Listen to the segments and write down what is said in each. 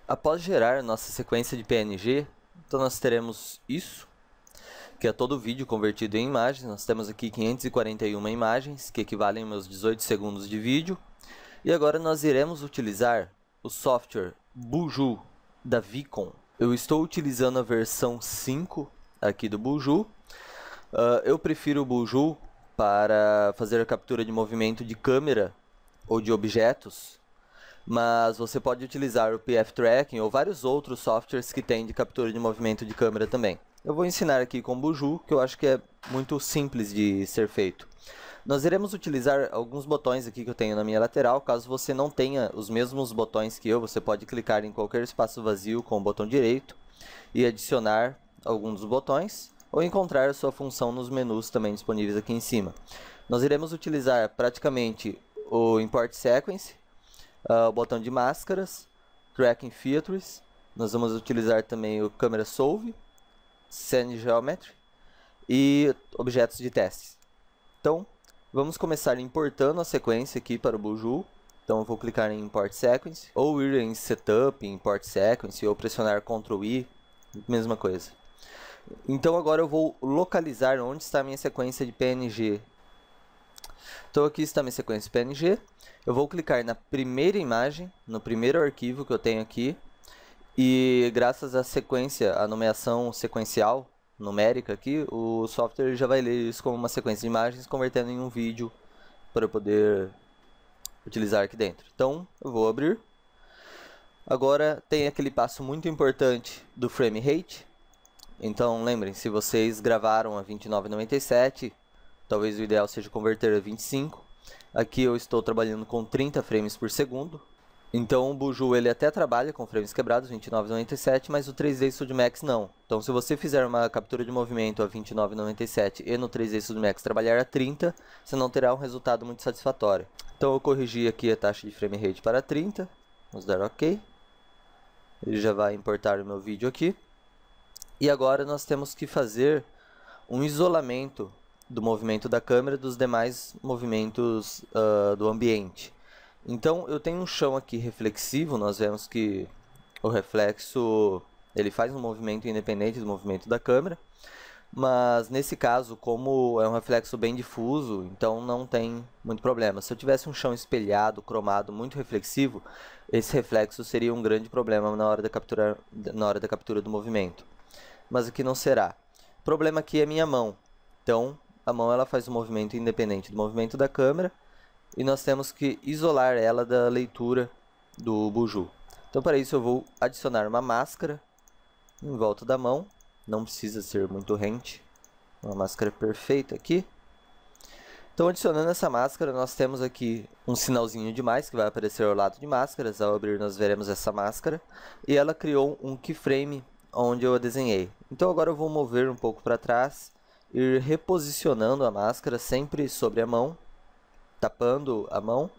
Após gerar nossa sequência de PNG, então nós teremos isso, que é todo o vídeo convertido em imagens. Nós temos aqui 541 imagens, que equivalem aos meus 18 segundos de vídeo. E agora nós iremos utilizar o software Buju da Vicon. Eu estou utilizando a versão 5 aqui do Buju. Eu prefiro o Buju para fazer a captura de movimento de câmera ou de objetos, mas você pode utilizar o PF Tracking ou vários outros softwares que tem de captura de movimento de câmera também. Eu vou ensinar aqui com o Buju, que eu acho que é muito simples de ser feito. Nós iremos utilizar alguns botões aqui que eu tenho na minha lateral. Caso você não tenha os mesmos botões que eu, você pode clicar em qualquer espaço vazio com o botão direito e adicionar alguns dos botões, ou encontrar a sua função nos menus também disponíveis aqui em cima. Nós iremos utilizar praticamente o Import Sequence, o botão de máscaras, Tracking Features. Nós vamos utilizar também o Camera Solve, Scene Geometry e objetos de testes. Então, vamos começar importando a sequência aqui para o Buju. Então, eu vou clicar em Import Sequence, ou ir em Setup, Import Sequence, ou pressionar Ctrl I, mesma coisa. Então, agora eu vou localizar onde está a minha sequência de PNG. Então, aqui está a minha sequência de PNG. Eu vou clicar na primeira imagem, no primeiro arquivo que eu tenho aqui. E graças à sequência, à nomeação sequencial numérica aqui, o software já vai ler isso como uma sequência de imagens, convertendo em um vídeo para eu poder utilizar aqui dentro. Então, eu vou abrir. Agora tem aquele passo muito importante do frame rate. Então, lembrem, se vocês gravaram a 29,97, talvez o ideal seja converter a 25. Aqui eu estou trabalhando com 30 frames por segundo. Então o Buju ele até trabalha com frames quebrados, 29,97, mas o 3D Studio Max não. Então se você fizer uma captura de movimento a 29,97 e no 3D Studio Max trabalhar a 30, você não terá um resultado muito satisfatório. Então eu corrigi aqui a taxa de frame rate para 30, vamos dar OK. Ele já vai importar o meu vídeo aqui. E agora nós temos que fazer um isolamento do movimento da câmera dos demais movimentos do ambiente. Então, eu tenho um chão aqui reflexivo. Nós vemos que o reflexo ele faz um movimento independente do movimento da câmera. Mas, nesse caso, como é um reflexo bem difuso, então não tem muito problema. Se eu tivesse um chão espelhado, cromado, muito reflexivo, esse reflexo seria um grande problema na hora da captura do movimento. Mas aqui não será. O problema aqui é minha mão. Então, a mão ela faz um movimento independente do movimento da câmera. E nós temos que isolar ela da leitura do Buju. Então, para isso, eu vou adicionar uma máscara em volta da mão. Não precisa ser muito rente. Uma máscara perfeita aqui. Então, adicionando essa máscara, nós temos aqui um sinalzinho de mais que vai aparecer ao lado de máscaras. Ao abrir, nós veremos essa máscara. E ela criou um keyframe onde eu a desenhei. Então, agora eu vou mover um pouco para trás. Ir reposicionando a máscara sempre sobre a mão, tapando a mão,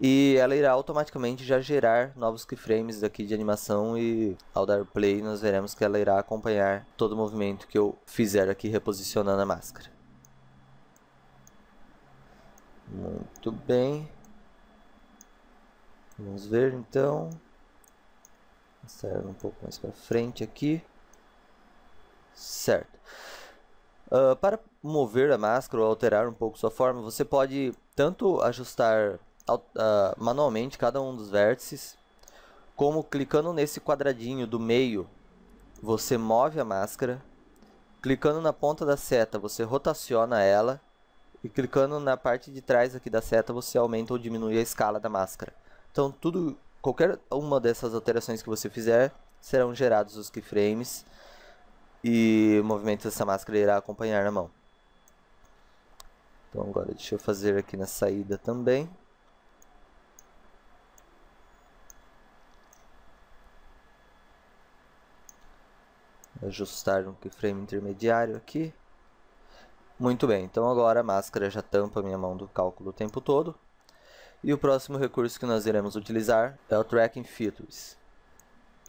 e ela irá automaticamente já gerar novos keyframes aqui de animação, e ao dar play nós veremos que ela irá acompanhar todo o movimento que eu fizer aqui reposicionando a máscara. Muito bem. Vamos ver então. Passar um pouco mais para frente aqui. Certo. Para mover a máscara ou alterar um pouco sua forma, você pode tanto ajustar manualmente cada um dos vértices, como clicando nesse quadradinho do meio, você move a máscara, clicando na ponta da seta, você rotaciona ela, e clicando na parte de trás aqui da seta, você aumenta ou diminui a escala da máscara. Então, qualquer uma dessas alterações que você fizer, serão gerados os keyframes, e o movimento dessa máscara irá acompanhar na mão. Então agora deixa eu fazer aqui na saída também. Ajustar um keyframe intermediário aqui. Muito bem, então agora a máscara já tampa a minha mão do cálculo o tempo todo. E o próximo recurso que nós iremos utilizar é o Tracking Features.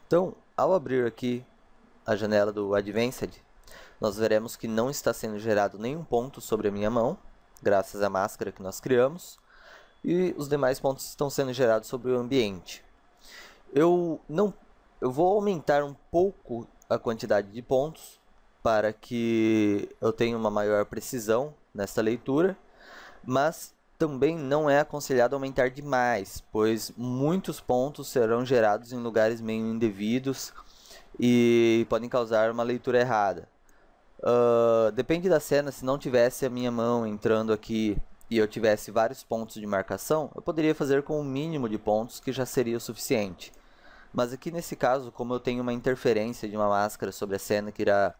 Então, ao abrir aqui a janela do Advanced, nós veremos que não está sendo gerado nenhum ponto sobre a minha mão, graças à máscara que nós criamos, e os demais pontos estão sendo gerados sobre o ambiente. Eu não Eu vou aumentar um pouco a quantidade de pontos para que eu tenha uma maior precisão nesta leitura, mas também não é aconselhado aumentar demais, pois muitos pontos serão gerados em lugares meio indevidos e podem causar uma leitura errada. Depende da cena, se não tivesse a minha mão entrando aqui e eu tivesse vários pontos de marcação, eu poderia fazer com o mínimo de pontos que já seria o suficiente. Mas aqui nesse caso, como eu tenho uma interferência de uma máscara sobre a cena que irá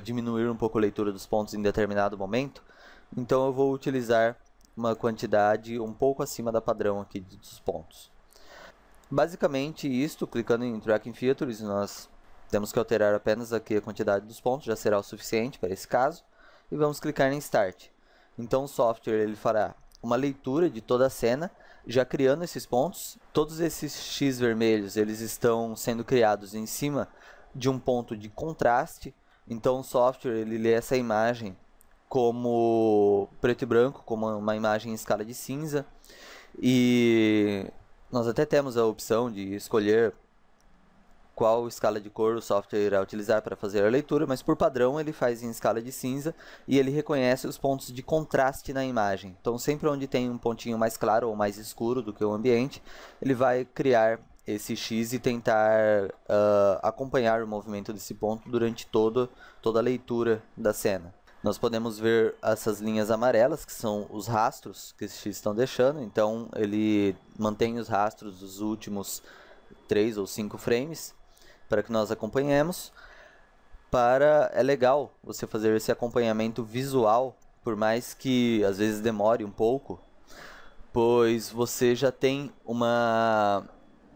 diminuir um pouco a leitura dos pontos em determinado momento, então eu vou utilizar uma quantidade um pouco acima da padrão aqui dos pontos. Basicamente isto, clicando em Tracking Features, nós temos que alterar apenas aqui a quantidade dos pontos, já será o suficiente para esse caso, e vamos clicar em Start. Então o software ele fará uma leitura de toda a cena, já criando esses pontos. Todos esses X vermelhos eles estão sendo criados em cima de um ponto de contraste, então o software ele lê essa imagem como preto e branco, como uma imagem em escala de cinza, e nós até temos a opção de escolher qual escala de cor o software irá utilizar para fazer a leitura, mas por padrão ele faz em escala de cinza e ele reconhece os pontos de contraste na imagem. Então sempre onde tem um pontinho mais claro ou mais escuro do que o ambiente, ele vai criar esse X e tentar acompanhar o movimento desse ponto durante toda a leitura da cena. Nós podemos ver essas linhas amarelas, que são os rastros que esses X estão deixando, então ele mantém os rastros dos últimos 3 ou 5 frames, para que nós acompanhemos. É legal você fazer esse acompanhamento visual, por mais que às vezes demore um pouco, pois você já tem uma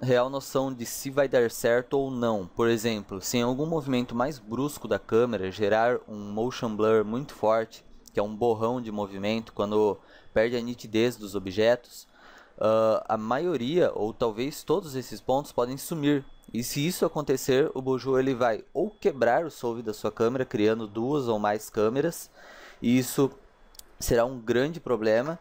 real noção de se vai dar certo ou não. Por exemplo, se em algum movimento mais brusco da câmera gerar um motion blur muito forte, que é um borrão de movimento, quando perde a nitidez dos objetos, a maioria, ou talvez todos esses pontos podem sumir. E se isso acontecer, o Buju ele vai ou quebrar o solve da sua câmera, criando 2 ou mais câmeras, e isso será um grande problema,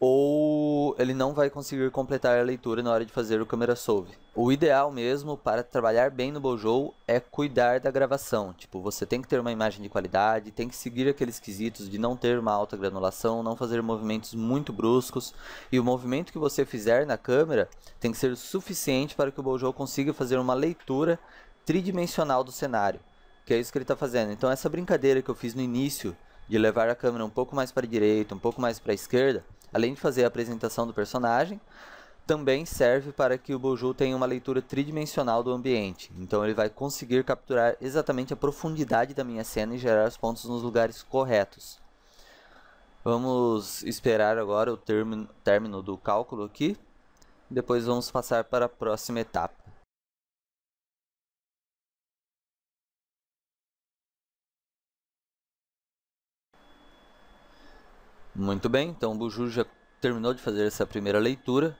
ou ele não vai conseguir completar a leitura na hora de fazer o câmera solve. O ideal mesmo para trabalhar bem no Buju é cuidar da gravação. Tipo, você tem que ter uma imagem de qualidade, tem que seguir aqueles quesitos de não ter uma alta granulação, não fazer movimentos muito bruscos, e o movimento que você fizer na câmera tem que ser suficiente para que o Buju consiga fazer uma leitura tridimensional do cenário, que é isso que ele está fazendo. Então essa brincadeira que eu fiz no início, de levar a câmera um pouco mais para a direita, um pouco mais para a esquerda, além de fazer a apresentação do personagem, também serve para que o Buju tenha uma leitura tridimensional do ambiente. Então ele vai conseguir capturar exatamente a profundidade da minha cena e gerar os pontos nos lugares corretos. Vamos esperar agora o término do cálculo aqui. Depois vamos passar para a próxima etapa. Muito bem, então o Buju já terminou de fazer essa primeira leitura.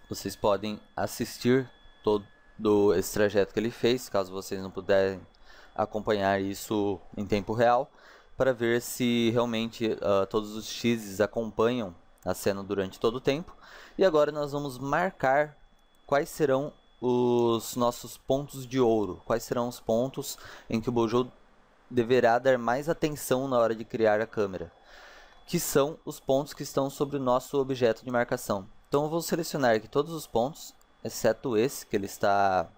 Vocês podem assistir todo esse trajeto que ele fez, caso vocês não puderem acompanhar isso em tempo real, para ver se realmente todos os X's acompanham a cena durante todo o tempo. E agora nós vamos marcar quais serão os nossos pontos de ouro, quais serão os pontos em que o Buju deverá dar mais atenção na hora de criar a câmera, que são os pontos que estão sobre o nosso objeto de marcação. Então eu vou selecionar aqui todos os pontos, exceto esse, que ele está,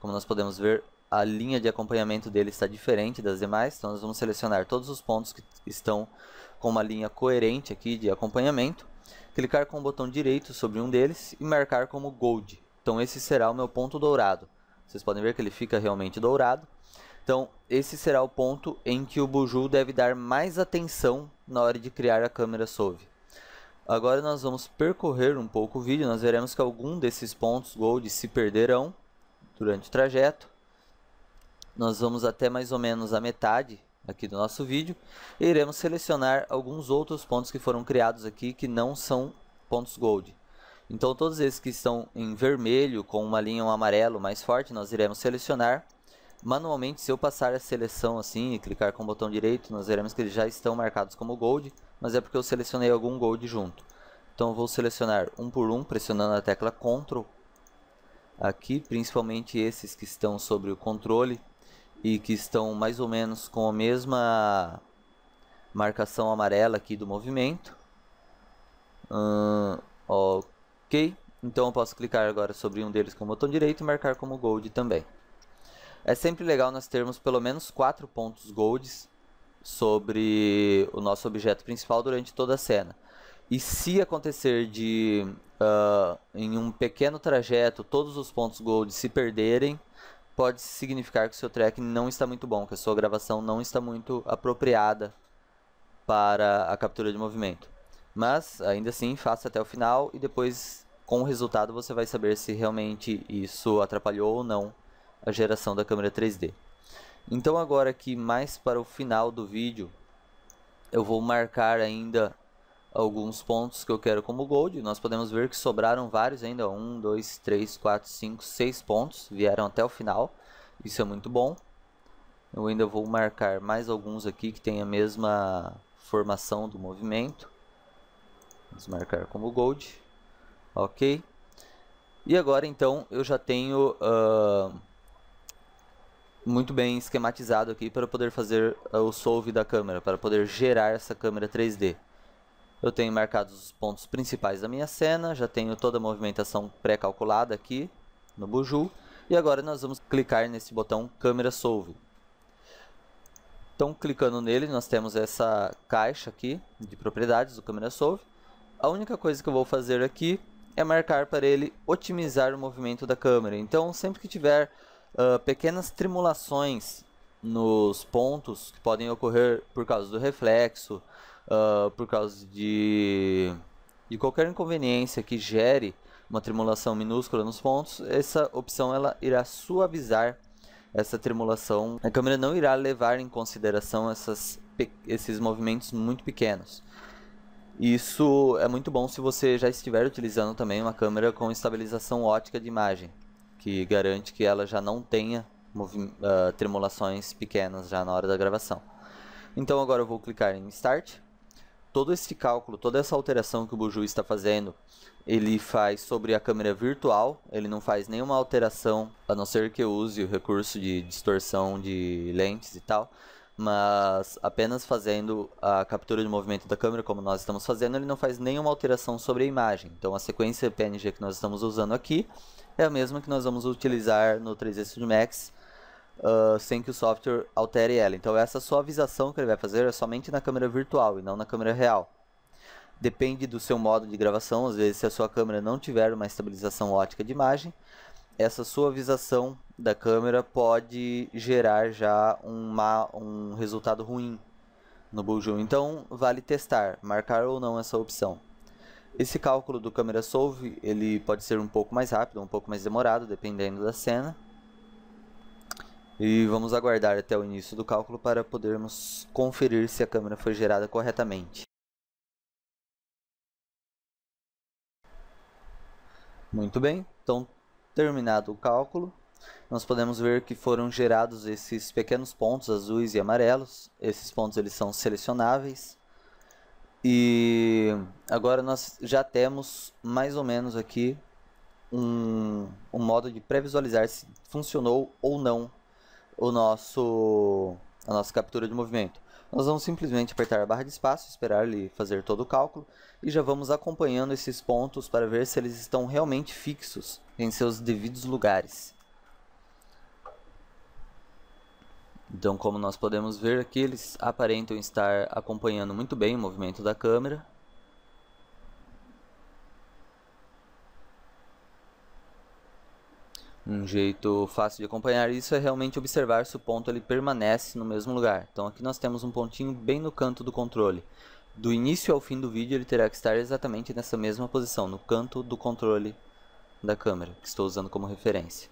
como nós podemos ver, a linha de acompanhamento dele está diferente das demais. Então nós vamos selecionar todos os pontos que estão com uma linha coerente aqui de acompanhamento, clicar com o botão direito sobre um deles e marcar como Gold. Então esse será o meu ponto dourado. Vocês podem ver que ele fica realmente dourado. Então esse será o ponto em que o Buju deve dar mais atenção na hora de criar a câmera solve. Agora nós vamos percorrer um pouco o vídeo, nós veremos que algum desses pontos Gold se perderão durante o trajeto. Nós vamos até mais ou menos a metade aqui do nosso vídeo e iremos selecionar alguns outros pontos que foram criados aqui que não são pontos Gold. Então todos esses que estão em vermelho com uma linha amarelo mais forte, nós iremos selecionar. Manualmente, se eu passar a seleção assim e clicar com o botão direito, nós veremos que eles já estão marcados como Gold, mas é porque eu selecionei algum Gold junto. Então eu vou selecionar um por um, pressionando a tecla Ctrl aqui, principalmente esses que estão sobre o controle e que estão mais ou menos com a mesma marcação amarela aqui do movimento. Ok, então eu posso clicar agora sobre um deles com o botão direito e marcar como Gold também. É sempre legal nós termos pelo menos 4 pontos Golds sobre o nosso objeto principal durante toda a cena. E se acontecer de, em um pequeno trajeto, todos os pontos Gold se perderem, pode significar que o seu tracking não está muito bom, que a sua gravação não está muito apropriada para a captura de movimento. Mas, ainda assim, faça até o final e depois, com o resultado, você vai saber se realmente isso atrapalhou ou não a geração da câmera 3D. Então agora aqui, mais para o final do vídeo, eu vou marcar ainda alguns pontos que eu quero como Gold. Nós podemos ver que sobraram vários ainda, 1, 2, 3, 4, 5, 6 pontos, vieram até o final, isso é muito bom. Eu ainda vou marcar mais alguns aqui que tem a mesma formação do movimento. Vamos marcar como Gold, ok. E agora então eu já tenho muito bem esquematizado aqui para poder fazer o solve da câmera, para poder gerar essa câmera 3D. Eu tenho marcados os pontos principais da minha cena, já tenho toda a movimentação pré-calculada aqui no Buju. E agora nós vamos clicar nesse botão Câmera Solve. Então, clicando nele, nós temos essa caixa aqui de propriedades do Câmera Solve. A única coisa que eu vou fazer aqui é marcar para ele otimizar o movimento da câmera. Então, sempre que tiver pequenas tremulações nos pontos que podem ocorrer por causa do reflexo, por causa de qualquer inconveniência que gere uma tremulação minúscula nos pontos, essa opção ela irá suavizar essa tremulação. A câmera não irá levar em consideração esses movimentos muito pequenos. Isso é muito bom se você já estiver utilizando também uma câmera com estabilização ótica de imagem, que garante que ela já não tenha tremulações pequenas já na hora da gravação. Então agora eu vou clicar em Start. Todo esse cálculo, toda essa alteração que o Buju está fazendo, ele faz sobre a câmera virtual, ele não faz nenhuma alteração, a não ser que eu use o recurso de distorção de lentes e tal, mas apenas fazendo a captura de movimento da câmera, como nós estamos fazendo, ele não faz nenhuma alteração sobre a imagem. Então a sequência PNG que nós estamos usando aqui é a mesma que nós vamos utilizar no 3D Studio Max, sem que o software altere ela. Então essa suavização que ele vai fazer é somente na câmera virtual e não na câmera real. Depende do seu modo de gravação, às vezes se a sua câmera não tiver uma estabilização ótica de imagem, essa suavização da câmera pode gerar já um resultado ruim no Buju. Então vale testar, marcar ou não essa opção. Esse cálculo do Câmera Solve, ele pode ser um pouco mais rápido, um pouco mais demorado, dependendo da cena. E vamos aguardar até o início do cálculo para podermos conferir se a câmera foi gerada corretamente. Muito bem, então terminado o cálculo, nós podemos ver que foram gerados esses pequenos pontos azuis e amarelos. Esses pontos eles são selecionáveis. E agora nós já temos mais ou menos aqui um modo de pré-visualizar se funcionou ou não a nossa captura de movimento. Nós vamos simplesmente apertar a barra de espaço, esperar ele fazer todo o cálculo e já vamos acompanhando esses pontos para ver se eles estão realmente fixos em seus devidos lugares. Então, como nós podemos ver aqui, eles aparentam estar acompanhando muito bem o movimento da câmera. Um jeito fácil de acompanhar isso é realmente observar se o ponto ele permanece no mesmo lugar. Então aqui nós temos um pontinho bem no canto do controle. Do início ao fim do vídeo ele terá que estar exatamente nessa mesma posição, no canto do controle da câmera, que estou usando como referência.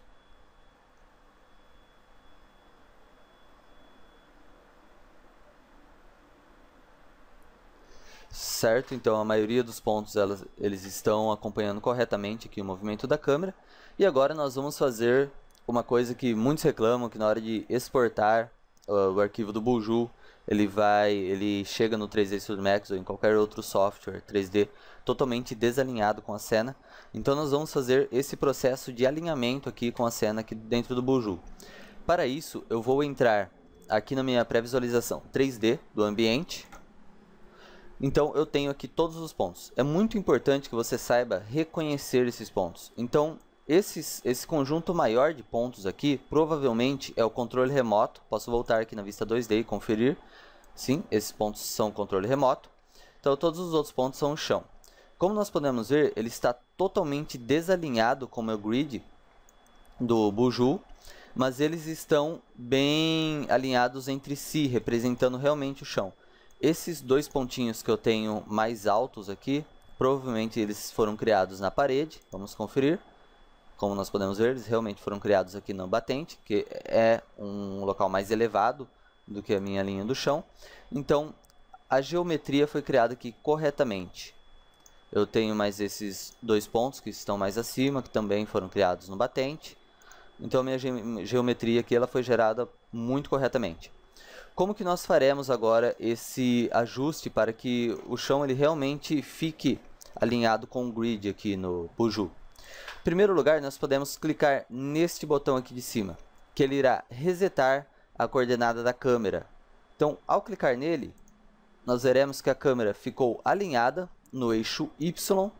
Certo, então a maioria dos pontos eles estão acompanhando corretamente aqui o movimento da câmera. E agora nós vamos fazer uma coisa que muitos reclamam, que na hora de exportar o arquivo do Buju, ele chega no 3D Studio Max ou em qualquer outro software 3D totalmente desalinhado com a cena. Então nós vamos fazer esse processo de alinhamento aqui com a cena aqui dentro do Buju. Para isso, eu vou entrar aqui na minha pré-visualização 3D do ambiente. Então eu tenho aqui todos os pontos. É muito importante que você saiba reconhecer esses pontos. Então esse conjunto maior de pontos aqui provavelmente é o controle remoto. Posso voltar aqui na vista 2D e conferir. Sim, esses pontos são controle remoto. Então todos os outros pontos são o chão. Como nós podemos ver, ele está totalmente desalinhado com o meu grid do Buju, mas eles estão bem alinhados entre si, representando realmente o chão. Esses dois pontinhos que eu tenho mais altos aqui, provavelmente eles foram criados na parede. Vamos conferir. Como nós podemos ver, eles realmente foram criados aqui no batente, que é um local mais elevado do que a minha linha do chão. Então, a geometria foi criada aqui corretamente. Eu tenho mais esses dois pontos que estão mais acima, que também foram criados no batente. Então, a minha geometria aqui ela foi gerada muito corretamente. Como que nós faremos agora esse ajuste para que o chão ele realmente fique alinhado com o grid aqui no Buju? Em primeiro lugar, nós podemos clicar neste botão aqui de cima, que ele irá resetar a coordenada da câmera. Então, ao clicar nele, nós veremos que a câmera ficou alinhada no eixo Y,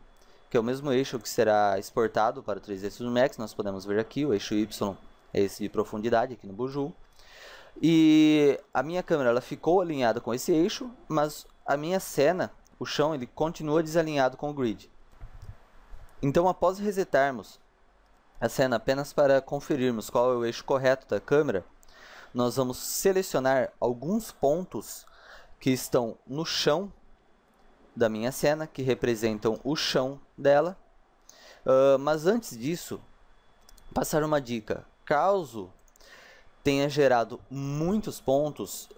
que é o mesmo eixo que será exportado para o 3D Studio Max. Nós podemos ver aqui, o eixo Y é esse de profundidade aqui no Buju. E a minha câmera ela ficou alinhada com esse eixo, mas a minha cena, o chão, ele continua desalinhado com o grid. Então, após resetarmos a cena apenas para conferirmos qual é o eixo correto da câmera, nós vamos selecionar alguns pontos que estão no chão da minha cena, que representam o chão dela. Mas antes disso, passar uma dica. Caso tenha gerado muitos pontos,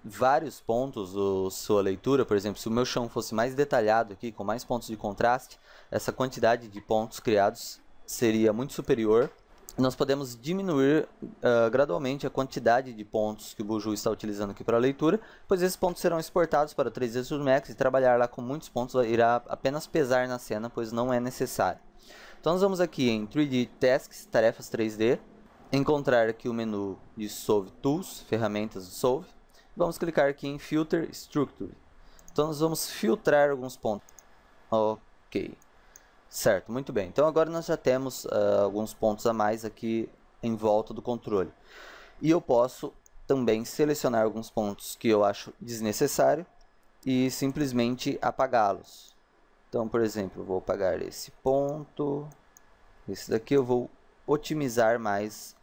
vários pontos da sua leitura, por exemplo, se o meu chão fosse mais detalhado aqui, com mais pontos de contraste, essa quantidade de pontos criados seria muito superior. Nós podemos diminuir gradualmente a quantidade de pontos que o Buju está utilizando aqui para a leitura, pois esses pontos serão exportados para o 3D Studio Max e trabalhar lá com muitos pontos irá apenas pesar na cena, pois não é necessário. Então nós vamos aqui em 3D Tasks, Tarefas 3D, encontrar aqui o menu de Solve Tools, ferramentas do Solve. Vamos clicar aqui em Filter Structure. Então nós vamos filtrar alguns pontos. Ok. Certo, muito bem. Então agora nós já temos alguns pontos a mais aqui em volta do controle. E eu posso também selecionar alguns pontos que eu acho desnecessário e simplesmente apagá-los. Então, por exemplo, eu vou apagar esse ponto. Esse daqui eu vou otimizar mais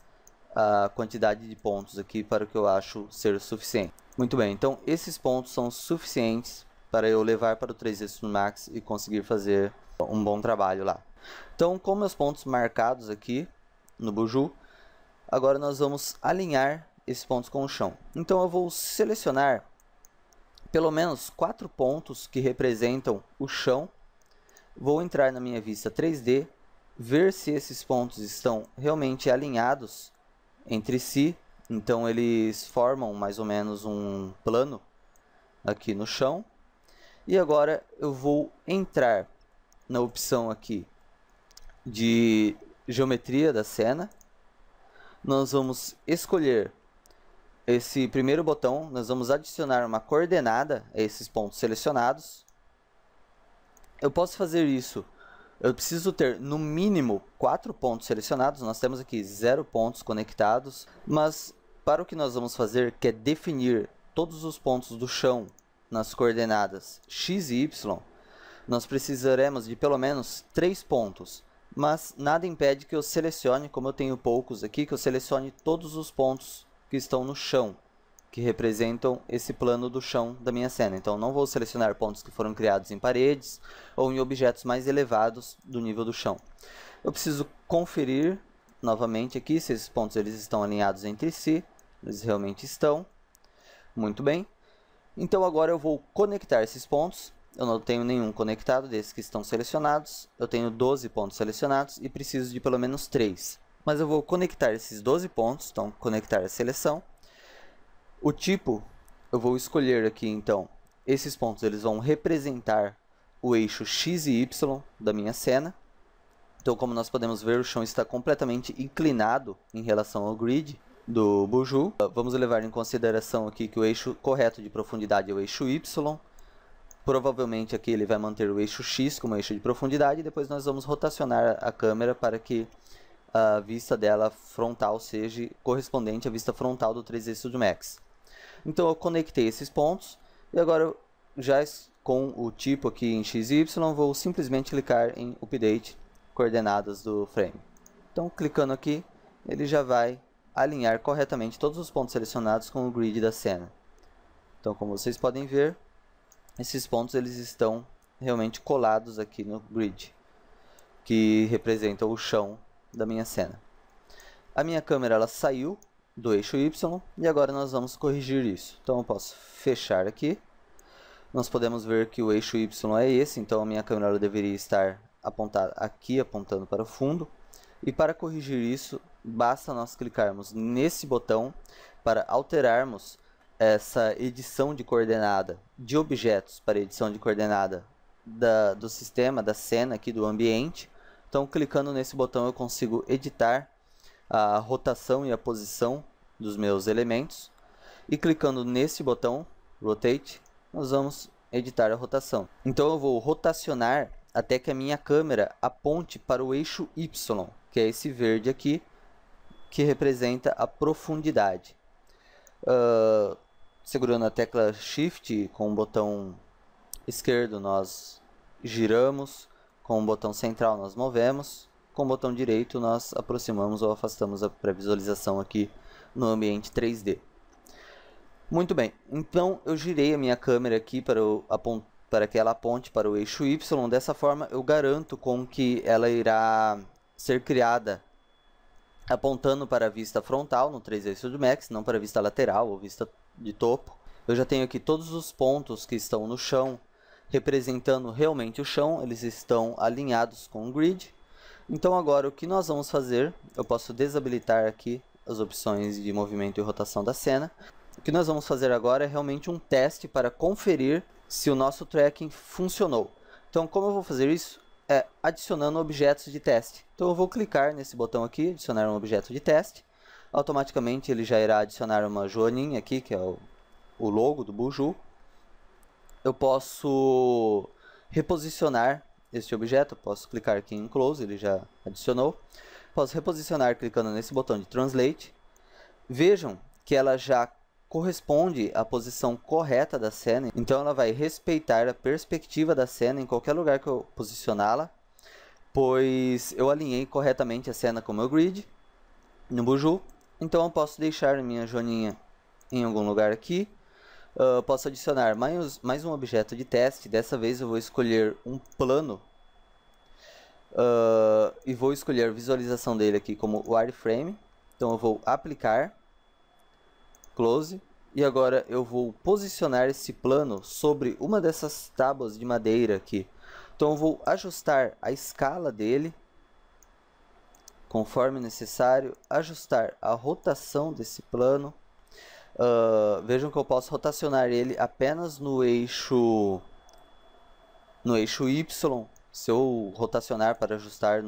a quantidade de pontos aqui para o que eu acho ser suficiente. Muito bem, então esses pontos são suficientes para eu levar para o 3D Studio Max e conseguir fazer um bom trabalho lá. Então, com meus pontos marcados aqui no Buju, agora nós vamos alinhar esses pontos com o chão. Então eu vou selecionar pelo menos 4 pontos que representam o chão. Vou entrar na minha vista 3D, ver se esses pontos estão realmente alinhados entre si. Então eles formam mais ou menos um plano aqui no chão. E agora eu vou entrar na opção aqui de geometria da cena. Nós vamos escolher esse primeiro botão, nós vamos adicionar uma coordenada a esses pontos selecionados. Eu posso fazer isso, eu preciso ter no mínimo 4 pontos selecionados. Nós temos aqui 0 pontos conectados, mas para o que nós vamos fazer, que é definir todos os pontos do chão nas coordenadas x e y, nós precisaremos de pelo menos 3 pontos. Mas nada impede que eu selecione, como eu tenho poucos aqui, que eu selecione todos os pontos que estão no chão, que representam esse plano do chão da minha cena. Então não vou selecionar pontos que foram criados em paredes ou em objetos mais elevados do nível do chão. Eu preciso conferir novamente aqui se esses pontos eles estão alinhados entre si. Eles realmente estão. Muito bem. Então agora eu vou conectar esses pontos. Eu não tenho nenhum conectado desses que estão selecionados. Eu tenho 12 pontos selecionados e preciso de pelo menos 3. Mas eu vou conectar esses 12 pontos. Então, conectar a seleção. O tipo eu vou escolher aqui, então, esses pontos eles vão representar o eixo X e Y da minha cena. Então, como nós podemos ver, o chão está completamente inclinado em relação ao grid do Buju. Vamos levar em consideração aqui que o eixo correto de profundidade é o eixo Y. Provavelmente aqui ele vai manter o eixo X como eixo de profundidade. E depois nós vamos rotacionar a câmera para que a vista dela frontal seja correspondente à vista frontal do 3D Studio Max. Então eu conectei esses pontos e agora já com o tipo aqui em X e Y vou simplesmente clicar em Update coordenadas do frame. Então clicando aqui ele já vai alinhar corretamente todos os pontos selecionados com o grid da cena. Então como vocês podem ver, esses pontos eles estão realmente colados aqui no grid, que representa o chão da minha cena. A minha câmera ela saiu do eixo Y e agora nós vamos corrigir isso. Então eu posso fechar aqui. Nós podemos ver que o eixo Y é esse, então a minha câmera ela deveria estar apontada aqui, apontando para o fundo. E para corrigir isso, basta nós clicarmos nesse botão para alterarmos essa edição de coordenada de objetos para edição de coordenada do sistema, da cena aqui do ambiente. Então clicando nesse botão eu consigo editar a rotação e a posição dos meus elementos. E clicando nesse botão, Rotate, nós vamos editar a rotação. Então eu vou rotacionar até que a minha câmera aponte para o eixo Y, que é esse verde aqui, que representa a profundidade. Segurando a tecla Shift, com o botão esquerdo nós giramos, com o botão central nós movemos, com o botão direito nós aproximamos ou afastamos a pré-visualização aqui no ambiente 3D. Muito bem, então eu girei a minha câmera aqui para que ela aponte para o eixo Y. Dessa forma eu garanto com que ela irá ser criada apontando para a vista frontal no 3D Studio Max, não para a vista lateral ou vista de topo. Eu já tenho aqui todos os pontos que estão no chão, representando realmente o chão, eles estão alinhados com o grid. Então agora o que nós vamos fazer, eu posso desabilitar aqui as opções de movimento e rotação da cena. O que nós vamos fazer agora é realmente um teste para conferir se o nosso tracking funcionou. Então como eu vou fazer isso? É adicionando objetos de teste. Então eu vou clicar nesse botão aqui, adicionar um objeto de teste. Automaticamente ele já irá adicionar uma joaninha aqui, que é o logo do Buju. Eu posso reposicionar este objeto, posso clicar aqui em Close, ele já adicionou. Posso reposicionar clicando nesse botão de Translate. Vejam que ela já corresponde à posição correta da cena, então ela vai respeitar a perspectiva da cena em qualquer lugar que eu posicioná-la, pois eu alinhei corretamente a cena com o meu grid no Buju. Então eu posso deixar minha joaninha em algum lugar aqui. Posso adicionar mais um objeto de teste. Dessa vez eu vou escolher um plano e vou escolher a visualização dele aqui como wireframe. Então eu vou aplicar, Close, e agora eu vou posicionar esse plano sobre uma dessas tábuas de madeira aqui. Então eu vou ajustar a escala dele conforme necessário, ajustar a rotação desse plano. Vejam que eu posso rotacionar ele apenas no eixo Y. Se eu rotacionar para ajustar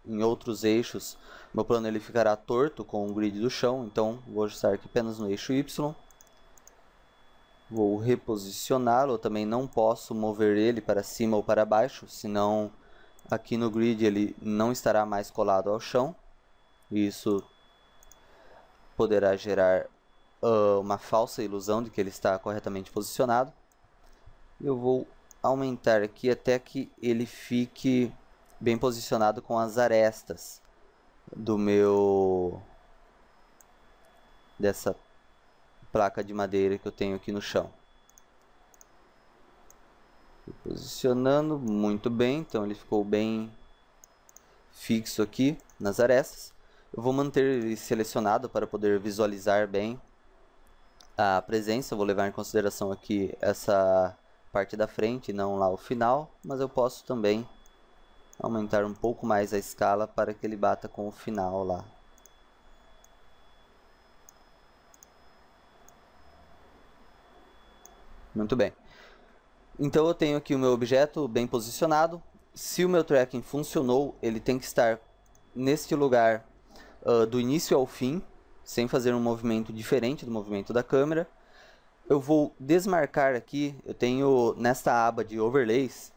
em outros eixos, meu plano ele ficará torto com o grid do chão. Então vou ajustar aqui apenas no eixo Y. Vou reposicioná-lo. Eu também não posso mover ele para cima ou para baixo, senão aqui no grid ele não estará mais colado ao chão. Isso poderá gerar uma falsa ilusão de que ele está corretamente posicionado. Eu vou aumentar aqui até que ele fique bem posicionado com as arestas dessa placa de madeira que eu tenho aqui no chão. Posicionando muito bem, então ele ficou bem fixo aqui nas arestas. Eu vou manter ele selecionado para poder visualizar bem a presença. Eu vou levar em consideração aqui essa parte da frente, não lá o final, mas eu posso também aumentar um pouco mais a escala para que ele bata com o final lá. Muito bem. Então eu tenho aqui o meu objeto bem posicionado. Se o meu tracking funcionou, ele tem que estar neste lugar do início ao fim, sem fazer um movimento diferente do movimento da câmera. Eu vou desmarcar aqui, eu tenho nesta aba de overlays,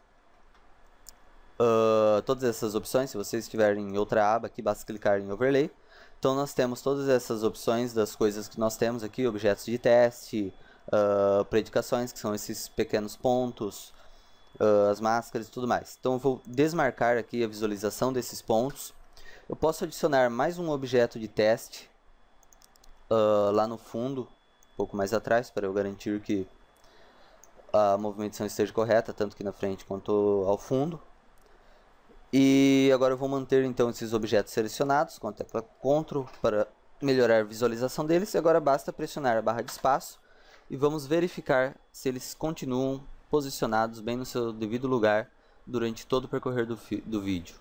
todas essas opções. Se vocês estiverem em outra aba aqui, basta clicar em overlay. Então nós temos todas essas opções das coisas que nós temos aqui, objetos de teste, predicações, que são esses pequenos pontos, as máscaras e tudo mais. Então eu vou desmarcar aqui a visualização desses pontos. Eu posso adicionar mais um objeto de teste lá no fundo, um pouco mais atrás, para eu garantir que a movimentação esteja correta, tanto aqui na frente quanto ao fundo. E agora eu vou manter então esses objetos selecionados com a tecla Ctrl para melhorar a visualização deles. E agora basta pressionar a barra de espaço e vamos verificar se eles continuam posicionados bem no seu devido lugar durante todo o percorrer do vídeo.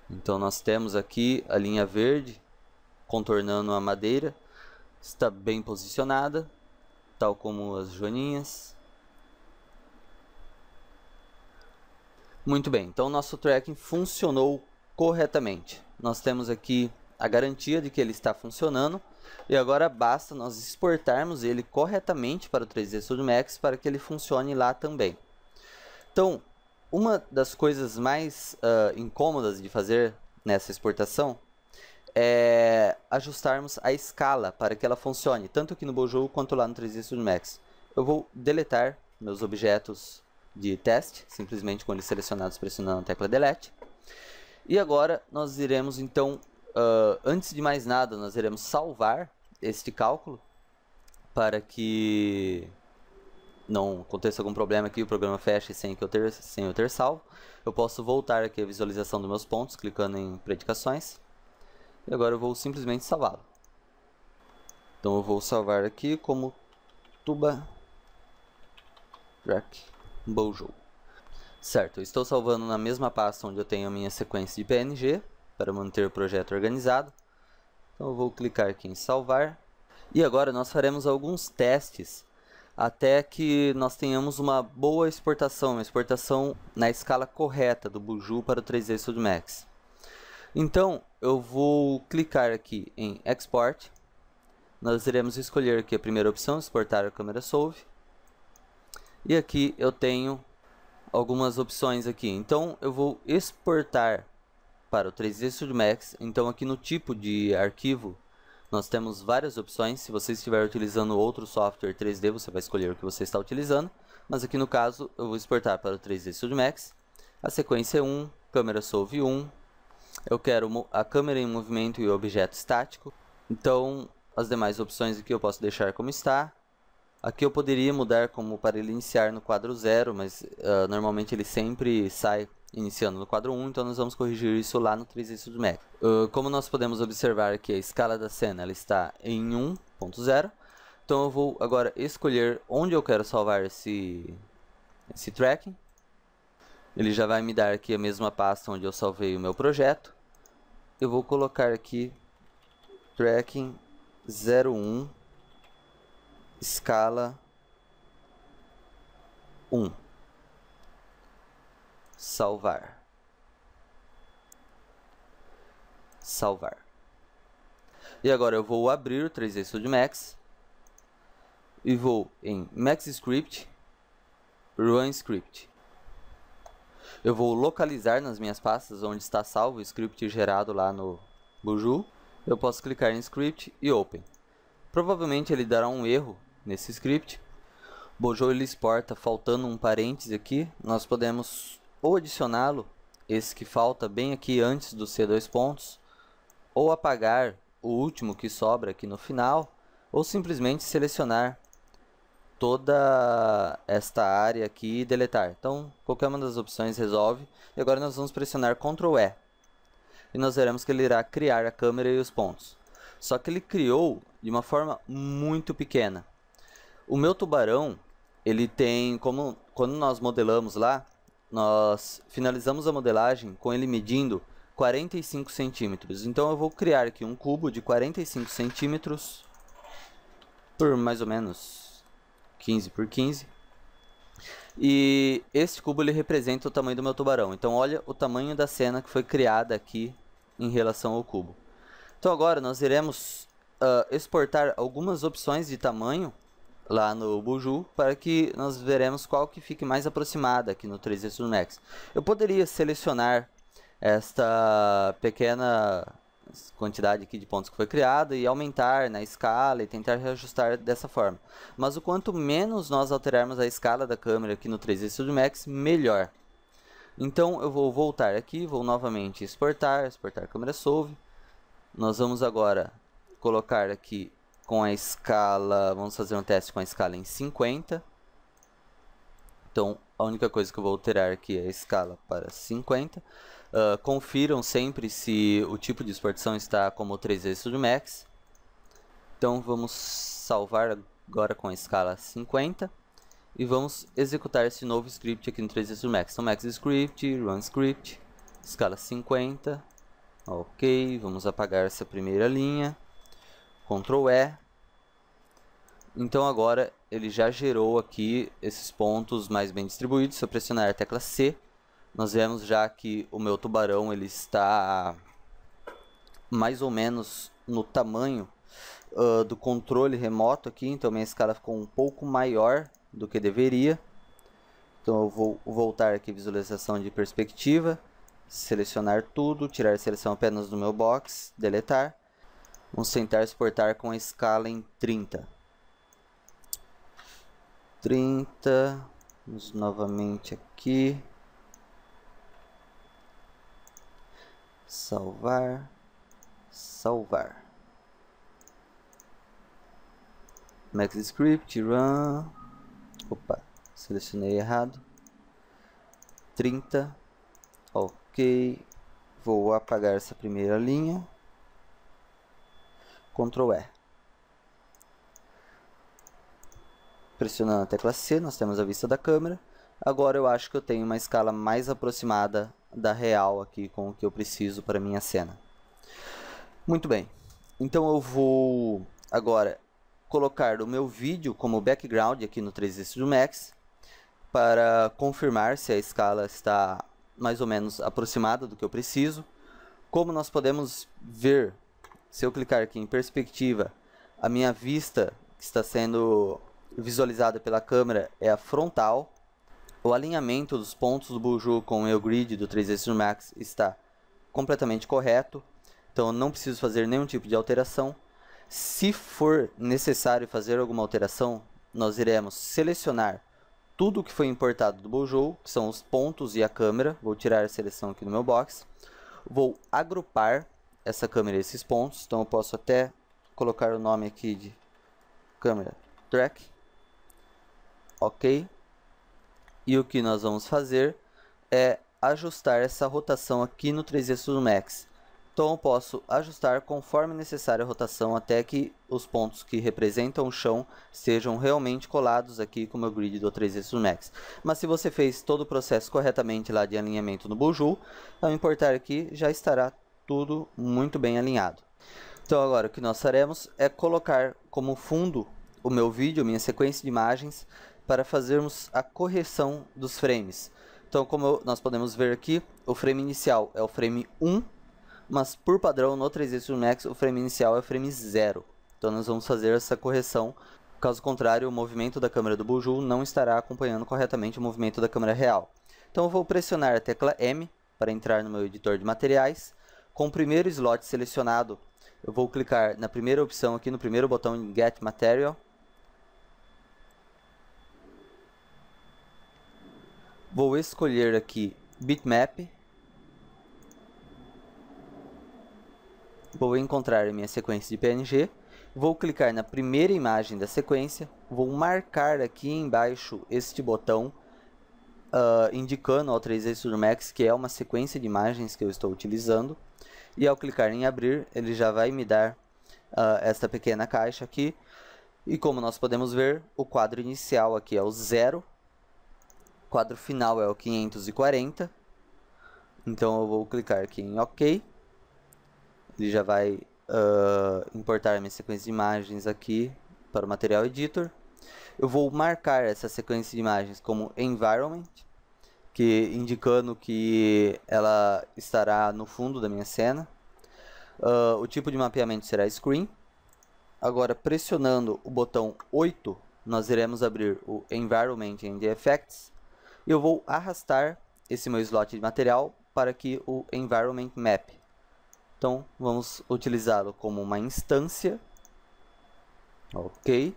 Então nós temos aqui a linha verde contornando a madeira, está bem posicionada, tal como as joaninhas. Muito bem, então nosso tracking funcionou corretamente. Nós temos aqui a garantia de que ele está funcionando e agora basta nós exportarmos ele corretamente para o 3D Studio Max para que ele funcione lá também. Então, uma das coisas mais incômodas de fazer nessa exportação é ajustarmos a escala para que ela funcione, tanto aqui no Bujou quanto lá no 3D Studio Max. Eu vou deletar meus objetos de teste, simplesmente com eles selecionados pressionando a tecla Delete. E agora nós iremos então, antes de mais nada, nós iremos salvar este cálculo para que não aconteça algum problema aqui, o programa feche sem eu ter salvo. Eu posso voltar aqui a visualização dos meus pontos, clicando em predicações. E agora eu vou simplesmente salvá-lo. Então eu vou salvar aqui como Tuba Track Bujou. Certo, eu estou salvando na mesma pasta onde eu tenho a minha sequência de PNG, para manter o projeto organizado. Então eu vou clicar aqui em salvar. E agora nós faremos alguns testes até que nós tenhamos uma boa exportação, uma exportação na escala correta do Bujou para o 3D Studio Max. Então eu vou clicar aqui em Export. Nós iremos escolher aqui a primeira opção, exportar a câmera Solve. E aqui eu tenho algumas opções aqui. Então eu vou exportar para o 3D Studio Max. Então aqui no tipo de arquivo nós temos várias opções. Se você estiver utilizando outro software 3D, você vai escolher o que você está utilizando. Mas aqui no caso eu vou exportar para o 3D Studio Max. A sequência 1, câmera Solve 1. Eu quero a câmera em movimento e o objeto estático. Então as demais opções aqui eu posso deixar como está. Aqui eu poderia mudar como para ele iniciar no quadro 0, mas normalmente ele sempre sai iniciando no quadro 1, então nós vamos corrigir isso lá no 3D Studio Max. Como nós podemos observar que a escala da cena ela está em 1.0, então eu vou agora escolher onde eu quero salvar esse tracking. Ele já vai me dar aqui a mesma pasta onde eu salvei o meu projeto. Eu vou colocar aqui tracking 01 escala 1. Salvar. Salvar. E agora eu vou abrir o 3D Studio Max e vou em Max Script, Run Script. Eu vou localizar nas minhas pastas onde está salvo o script gerado lá no Bujou. Eu posso clicar em Script e Open. Provavelmente ele dará um erro nesse script. O Bujou ele exporta faltando um parêntese aqui. Nós podemos ou adicioná-lo, esse que falta bem aqui antes do C2 pontos, ou apagar o último que sobra aqui no final, ou simplesmente selecionar toda esta área aqui e deletar. Então qualquer uma das opções resolve. E agora nós vamos pressionar Ctrl E e nós veremos que ele irá criar a câmera e os pontos. Só que ele criou de uma forma muito pequena. O meu tubarão, ele tem, como quando nós modelamos lá, nós finalizamos a modelagem com ele medindo 45 centímetros. Então eu vou criar aqui um cubo de 45 centímetros por mais ou menos 15 por 15. E este cubo ele representa o tamanho do meu tubarão. Então olha o tamanho da cena que foi criada aqui em relação ao cubo. Então agora nós iremos exportar algumas opções de tamanho lá no Buju para que nós veremos qual que fique mais aproximada aqui no 3D Studio Max. Eu poderia selecionar esta pequena quantidade aqui de pontos que foi criada e aumentar na escala e tentar reajustar dessa forma. Mas o quanto menos nós alterarmos a escala da câmera aqui no 3D Studio Max, melhor. Então eu vou voltar aqui, vou novamente exportar câmera solve. Nós vamos agora colocar aqui com a escala, vamos fazer um teste com a escala em 50. Então a única coisa que eu vou alterar aqui é a escala para 50. Confiram sempre se o tipo de exportação está como 3D Studio Max. Então vamos salvar agora com a escala 50 e vamos executar esse novo script aqui no 3D Studio Max. Então Max Script, Run Script, escala 50, ok, vamos apagar essa primeira linha, Ctrl E. Então agora ele já gerou aqui esses pontos mais bem distribuídos. Se eu pressionar a tecla C, nós vemos já que o meu tubarão ele está mais ou menos no tamanho do controle remoto aqui. Então minha escala ficou um pouco maior do que deveria. Então eu vou voltar aqui visualização de perspectiva, selecionar tudo, tirar a seleção apenas do meu box, deletar. Vamos tentar exportar com a escala em 30. Vamos novamente aqui. Salvar. Max Script, Run. Opa, selecionei errado. 30. Ok. Vou apagar essa primeira linha. Ctrl E. Pressionando a tecla C, nós temos a vista da câmera. Agora eu acho que eu tenho uma escala mais aproximada da real aqui com o que eu preciso para minha cena. Muito bem. Então eu vou agora colocar o meu vídeo como background aqui no 3D Studio Max para confirmar se a escala está mais ou menos aproximada do que eu preciso. Como nós podemos ver, se eu clicar aqui em perspectiva, a minha vista que está sendo visualizada pela câmera é a frontal. O alinhamento dos pontos do Buju com o meu grid do 3D Studio Max está completamente correto. Então eu não preciso fazer nenhum tipo de alteração. Se for necessário fazer alguma alteração, nós iremos selecionar tudo que foi importado do Buju, que são os pontos e a câmera. Vou tirar a seleção aqui no meu box. Vou agrupar essa câmera e esses pontos. Então eu posso até colocar o nome aqui de câmera track. Ok. E o que nós vamos fazer é ajustar essa rotação aqui no 3D Studio Max. Então eu posso ajustar conforme necessária a rotação até que os pontos que representam o chão sejam realmente colados aqui com o meu grid do 3D Studio Max. Mas se você fez todo o processo corretamente lá de alinhamento no Buju, ao importar aqui já estará tudo muito bem alinhado. Então agora o que nós faremos é colocar como fundo o meu vídeo, minha sequência de imagens, para fazermos a correção dos frames. Então como nós podemos ver aqui, o frame inicial é o frame 1, mas por padrão no 3D Studio Max o frame inicial é o frame 0. Então nós vamos fazer essa correção, caso contrário o movimento da câmera do Buju não estará acompanhando corretamente o movimento da câmera real. Então eu vou pressionar a tecla M para entrar no meu editor de materiais. Com o primeiro slot selecionado, eu vou clicar na primeira opção aqui, no primeiro botão em Get Material. Vou escolher aqui Bitmap. Vou encontrar a minha sequência de PNG. Vou clicar na primeira imagem da sequência. Vou marcar aqui embaixo este botão, indicando ao 3D Studio Max que é uma sequência de imagens que eu estou utilizando. E ao clicar em abrir, ele já vai me dar esta pequena caixa aqui. E como nós podemos ver, o quadro inicial aqui é o 0. O quadro final é o 540. Então eu vou clicar aqui em OK. Ele já vai importar a minha sequência de imagens aqui para o Material Editor. Eu vou marcar essa sequência de imagens como environment, que indicando que ela estará no fundo da minha cena. O tipo de mapeamento será screen. Agora, pressionando o botão 8, nós iremos abrir o Environment and Effects. E eu vou arrastar esse meu slot de material para aqui o Environment Map. Então, vamos utilizá-lo como uma instância. Ok.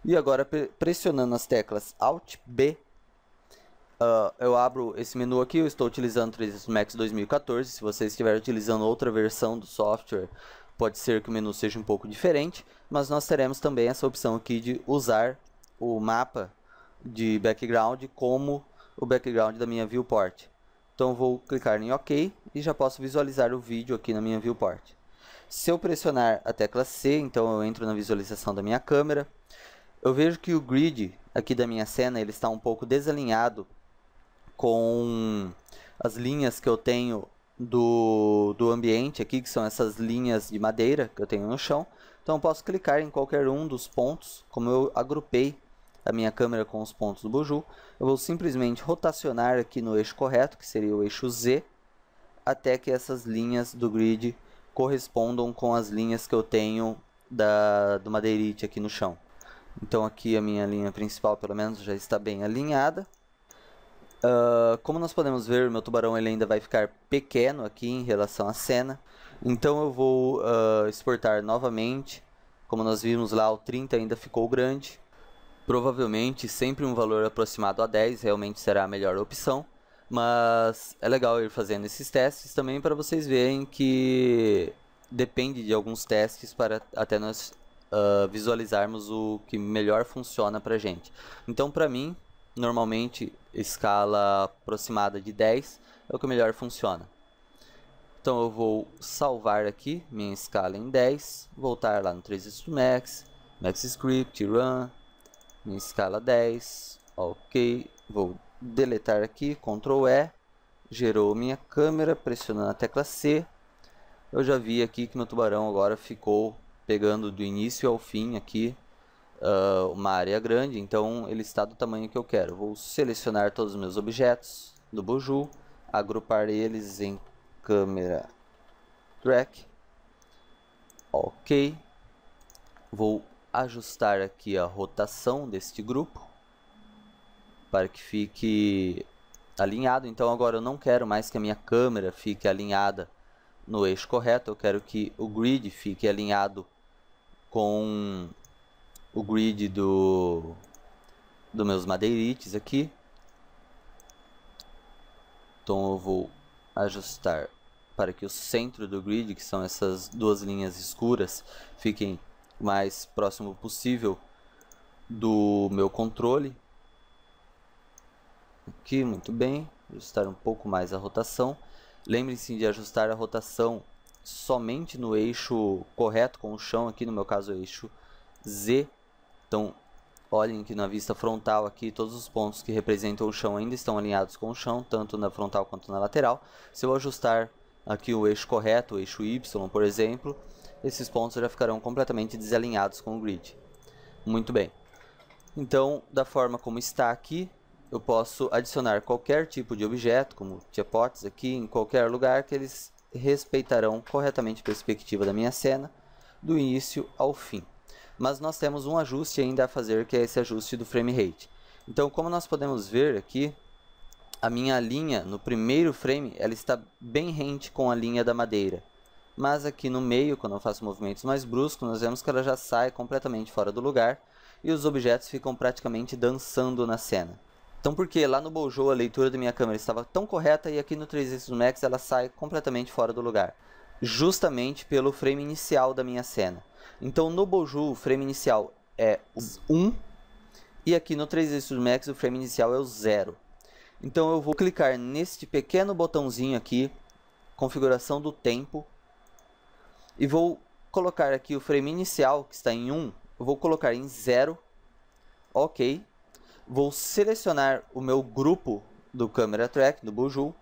E agora, pressionando as teclas Alt B, eu abro esse menu aqui. Eu estou utilizando o 3ds Max 2014. Se você estiver utilizando outra versão do software, pode ser que o menu seja um pouco diferente, mas nós teremos também essa opção aqui de usar o mapa de background como o background da minha viewport. Então vou clicar em OK e já posso visualizar o vídeo aqui na minha viewport. Se eu pressionar a tecla C, então eu entro na visualização da minha câmera. Eu vejo que o grid aqui da minha cena ele está um pouco desalinhado com as linhas que eu tenho do ambiente aqui, que são essas linhas de madeira que eu tenho no chão. Então eu posso clicar em qualquer um dos pontos. Como eu agrupei a minha câmera com os pontos do Buju, eu vou simplesmente rotacionar aqui no eixo correto, que seria o eixo Z, até que essas linhas do grid correspondam com as linhas que eu tenho do madeirite aqui no chão. Então aqui a minha linha principal pelo menos já está bem alinhada. Como nós podemos ver, o meu tubarão ele ainda vai ficar pequeno aqui em relação à cena. Então eu vou exportar novamente. Como nós vimos lá, o 30 ainda ficou grande. Provavelmente sempre um valor aproximado a 10 realmente será a melhor opção. Mas é legal ir fazendo esses testes também para vocês verem que depende de alguns testes para até nós visualizarmos o que melhor funciona para a gente. Então para mim, normalmente escala aproximada de 10 é o que melhor funciona. Então eu vou salvar aqui minha escala em 10, voltar lá no 3ds Max, Max Script, Run, minha escala 10, ok, vou deletar aqui, Ctrl E, gerou minha câmera, pressionando a tecla C. Eu já vi aqui que meu tubarão agora ficou pegando do início ao fim aqui uma área grande, então ele está do tamanho que eu quero. Vou selecionar todos os meus objetos do Buju, agrupar eles em câmera track, ok. Vou ajustar aqui a rotação deste grupo para que fique alinhado. Então agora eu não quero mais que a minha câmera fique alinhada no eixo correto, eu quero que o grid fique alinhado com o grid dos meus madeirites aqui. Então eu vou ajustar para que o centro do grid, que são essas duas linhas escuras, fiquem o mais próximo possível do meu controle. Aqui, muito bem. Ajustar um pouco mais a rotação. Lembre-se de ajustar a rotação somente no eixo correto com o chão, aqui no meu caso o eixo Z. Então olhem que na vista frontal aqui todos os pontos que representam o chão ainda estão alinhados com o chão, tanto na frontal quanto na lateral. Se eu ajustar aqui o eixo correto, o eixo Y, por exemplo, esses pontos já ficarão completamente desalinhados com o grid. Muito bem. Então, da forma como está aqui, eu posso adicionar qualquer tipo de objeto, como teapots aqui, em qualquer lugar, que eles respeitarão corretamente a perspectiva da minha cena, do início ao fim. Mas nós temos um ajuste ainda a fazer, que é esse ajuste do frame rate. Então, como nós podemos ver aqui, a minha linha no primeiro frame ela está bem rente com a linha da madeira. Mas aqui no meio, quando eu faço movimentos mais bruscos, nós vemos que ela já sai completamente fora do lugar e os objetos ficam praticamente dançando na cena. Então porque lá no Buju a leitura da minha câmera estava tão correta e aqui no 3ds Max ela sai completamente fora do lugar. Justamente pelo frame inicial da minha cena. Então no Buju o frame inicial é o 1 e aqui no 3ds Max o frame inicial é o 0. Então eu vou clicar neste pequeno botãozinho aqui, configuração do tempo, e vou colocar aqui o frame inicial que está em 1, eu vou colocar em 0, ok. Vou selecionar o meu grupo do Camera Track, do Buju.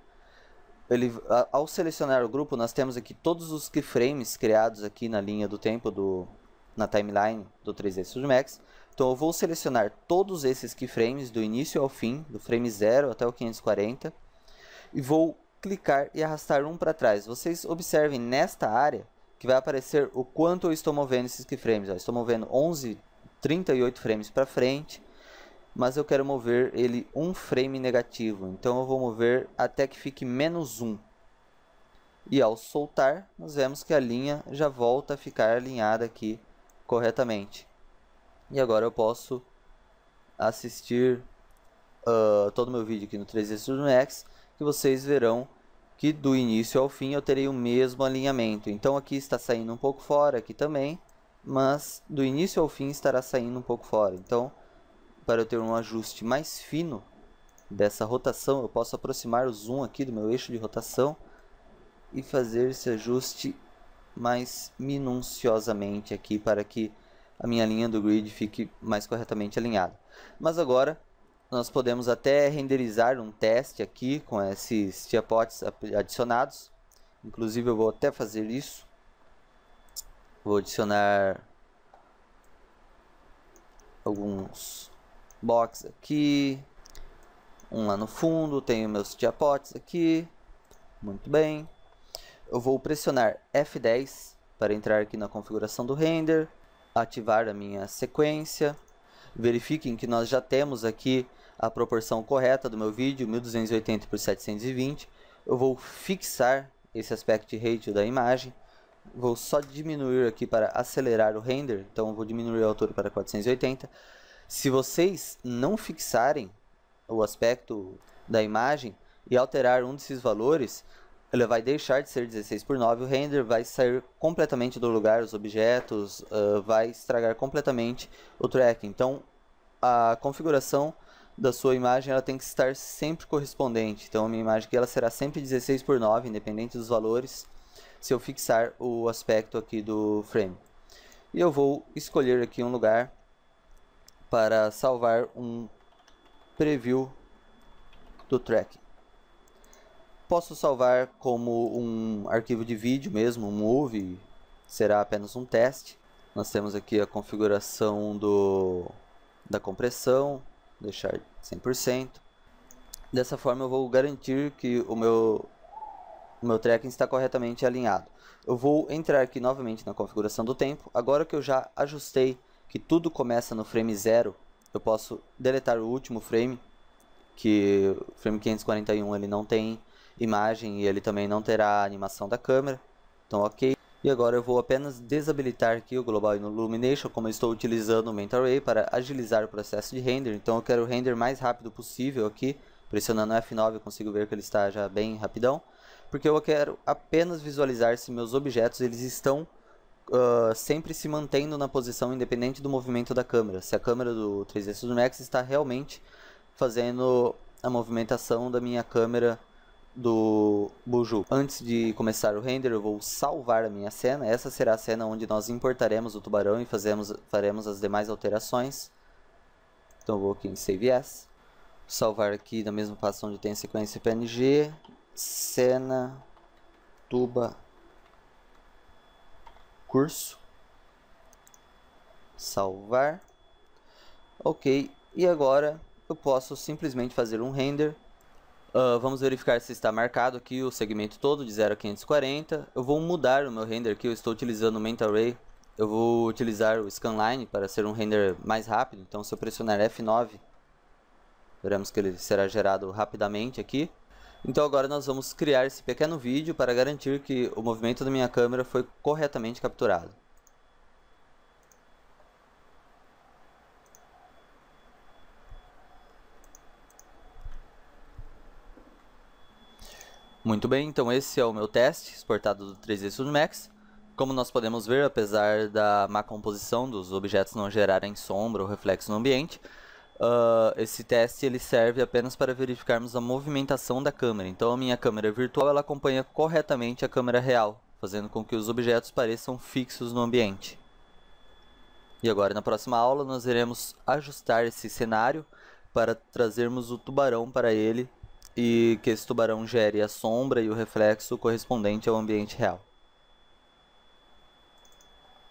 Ao selecionar o grupo, nós temos aqui todos os keyframes criados aqui na linha do tempo, na timeline do 3ds Max. Então eu vou selecionar todos esses keyframes do início ao fim, do frame 0 até o 540, e vou clicar e arrastar um para trás. Vocês observem nesta área que vai aparecer o quanto eu estou movendo esses keyframes. Eu estou movendo 38 frames para frente, mas eu quero mover ele um frame negativo. Então eu vou mover até que fique -1. E ao soltar, nós vemos que a linha já volta a ficar alinhada aqui corretamente. E agora eu posso assistir todo o meu vídeo aqui no 3D Studio Max, que vocês verão que do início ao fim eu terei o mesmo alinhamento. Então aqui está saindo um pouco fora, aqui também, mas do início ao fim estará saindo um pouco fora. Então, para eu ter um ajuste mais fino dessa rotação, eu posso aproximar o zoom aqui do meu eixo de rotação e fazer esse ajuste mais minuciosamente aqui para que a minha linha do grid fique mais corretamente alinhada. Mas agora nós podemos até renderizar um teste aqui com esses tiapotes adicionados. Inclusive eu vou até fazer isso. Vou adicionar alguns boxes aqui, um lá no fundo, tenho meus tiapotes aqui. Muito bem. Eu vou pressionar F10 para entrar aqui na configuração do render, ativar a minha sequência. Verifiquem que nós já temos aqui a proporção correta do meu vídeo, 1280 por 720. Eu vou fixar esse aspect ratio da imagem. Vou só diminuir aqui para acelerar o render, então eu vou diminuir a altura para 480. Se vocês não fixarem o aspecto da imagem e alterar um desses valores, ele vai deixar de ser 16:9, o render vai sair completamente do lugar, os objetos, vai estragar completamente o tracking. Então, a configuração da sua imagem ela tem que estar sempre correspondente. Então, a minha imagem aqui ela será sempre 16:9, independente dos valores, se eu fixar o aspecto aqui do frame. E eu vou escolher aqui um lugar para salvar um preview do tracking. Posso salvar como um arquivo de vídeo mesmo, um movie, será apenas um teste. Nós temos aqui a configuração da compressão, deixar 100%. Dessa forma eu vou garantir que o meu tracking está corretamente alinhado. Eu vou entrar aqui novamente na configuração do tempo. Agora que eu já ajustei que tudo começa no frame 0, eu posso deletar o último frame, que o frame 541 ele não tem imagem e ele também não terá a animação da câmera. Então ok. E agora eu vou apenas desabilitar aqui o Global Illumination, como eu estou utilizando o Mental Ray para agilizar o processo de render. Então eu quero o render mais rápido possível aqui. Pressionando F9 eu consigo ver que ele está já bem rapidão, porque eu quero apenas visualizar se meus objetos eles estão sempre se mantendo na posição independente do movimento da câmera. Se a câmera do 3D Studio Max está realmente fazendo a movimentação da minha câmera do Buju. Antes de começar o render eu vou salvar a minha cena. Essa será a cena onde nós importaremos o tubarão e faremos as demais alterações. Então eu vou aqui em Save As. Salvar aqui na mesma pasta onde tem a sequência PNG. Cena tuba curso. Salvar. Ok. E agora eu posso simplesmente fazer um render. Vamos verificar se está marcado aqui o segmento todo de 0 a 540. Eu vou mudar o meu render aqui, eu estou utilizando o Mental Ray. Eu vou utilizar o Scanline para ser um render mais rápido. Então se eu pressionar F9, veremos que ele será gerado rapidamente aqui. Então agora nós vamos criar esse pequeno vídeo para garantir que o movimento da minha câmera foi corretamente capturado. Muito bem, então esse é o meu teste exportado do 3D Studio Max. Como nós podemos ver, apesar da má composição dos objetos não gerarem sombra ou reflexo no ambiente, esse teste ele serve apenas para verificarmos a movimentação da câmera. Então a minha câmera virtual ela acompanha corretamente a câmera real, fazendo com que os objetos pareçam fixos no ambiente. E agora na próxima aula nós iremos ajustar esse cenário para trazermos o tubarão para ele e que esse tubarão gere a sombra e o reflexo correspondente ao ambiente real.